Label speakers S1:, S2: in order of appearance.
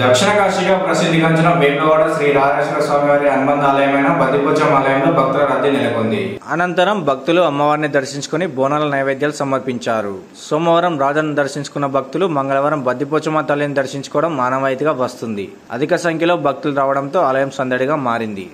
S1: దక్షిణ కాశీగా ప్రసిద్ధిగాంచిన వేములవాడ శ్రీ రాజరాజేశ్వర స్వామి వారి అనుబంధ ఆలయమైన బద్దిపోచమ్మ ఆలయంలో భక్తుల రద్దీ నెలకొంది. అనంతరం భక్తులు అమ్మవారిని దర్శించుకుని బోనాల నైవేద్యాలు సమర్పించారు. సోమవారం రాజాను దర్శించుకున్న భక్తులు మంగళవారం బద్దిపోచమ్మ తల్లిని దర్శించుకోవడం మానవాయితీగా వస్తుంది. అధిక సంఖ్యలో భక్తులు రావడంతో ఆలయం సందడిగా మారింది.